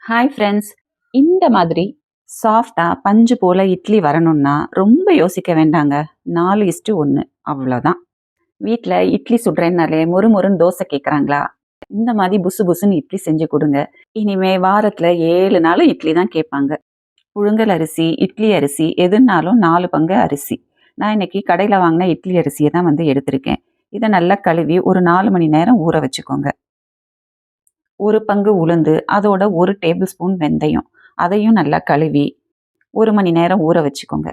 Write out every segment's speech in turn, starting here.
Hi friends. இந்த மாதிரி சாஃப்டா பஞ்சு போல இட்லி வரணும்னா ரொம்ப யோசிக்க வேண்டாங்க. 4:1 அவ்வளோதான். வீட்டில் இட்லி சுடுறேன்னாலே மொறுமொறுன்னு தோசை கேட்குறாங்களா? இந்த மாதிரி புசு புசுன்னு இட்லி செஞ்சு கொடுங்க. இனிமே வாரத்தில் 7 நாளும் இட்லி தான் கேட்பாங்க. புழுங்கல் அரிசி, இட்லி அரிசி எதுனாலும் 4 பங்கு அரிசி. நான் இன்னைக்கு கடையில் வாங்கின இட்லி அரிசியை தான் எடுத்திருக்கேன். இதை நல்லா கழுவி ஒரு 4 மணி நேரம் ஊற வச்சுக்கோங்க. 1 பங்கு உளுந்து, அதோட 1 டேபிள் ஸ்பூன் வெந்தயம், அதையும் நல்லா கழுவி 1 மணி நேரம் ஊற வச்சுக்கோங்க.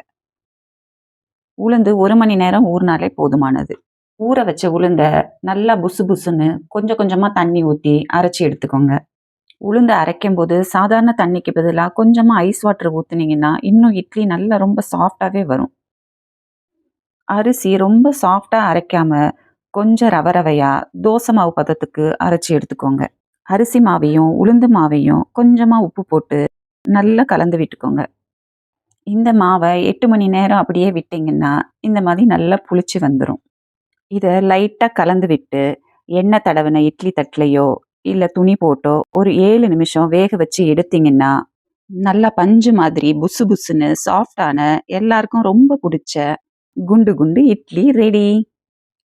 உளுந்து 1 மணி நேரம் ஊறினாலே போதுமானது. ஊற வச்ச உளுந்த நல்லா புசு புசுன்னு கொஞ்சம் கொஞ்சமாக தண்ணி ஊற்றி அரைச்சி எடுத்துக்கோங்க. உளுந்து அரைக்கும் போது சாதாரண தண்ணிக்கு பதிலாக கொஞ்சமாக ஐஸ் வாட்டர் ஊற்றுனீங்கன்னா இன்னும் இட்லி நல்லா ரொம்ப சாஃப்டாகவே வரும். அரிசி ரொம்ப சாஃப்டாக அரைக்காம கொஞ்சம் ரவை ரவையாக தோசை மாவு பதத்துக்கு அரைச்சி எடுத்துக்கோங்க. அரிசி மாவையும் உளுந்து மாவையும் கொஞ்சமாக உப்பு போட்டு நல்லா கலந்து விட்டுக்கோங்க. இந்த மாவை 8 மணி நேரம் அப்படியே விட்டிங்கன்னா இந்த மாதிரி நல்லா புளிச்சு வந்துடும். இதை லைட்டாக கலந்து விட்டு எண்ணெய் தடவின இட்லி தட்டிலையோ இல்லை துணி போட்டோ ஒரு 7 நிமிஷம் வேக வச்சு எடுத்தீங்கன்னா நல்லா பஞ்சு மாதிரி புசு புசுன்னு சாஃப்டான எல்லாருக்கும் ரொம்ப பிடிச்ச குண்டு குண்டு இட்லி ரெடி.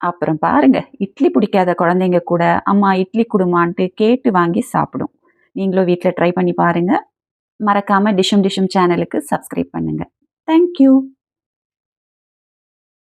அப்புறம் பாருங்க, இட்லி பிடிக்காத குழந்தைங்க கூட அம்மா இட்லி குடுமான்ட்டு கேட்டு வாங்கி சாப்பிடும். நீங்களும் வீட்டில் ட்ரை பண்ணி பாருங்க. மறக்காம டிஷும் டிஷும் சேனலுக்கு சப்ஸ்கிரைப் பண்ணுங்க. தேங்க்யூ.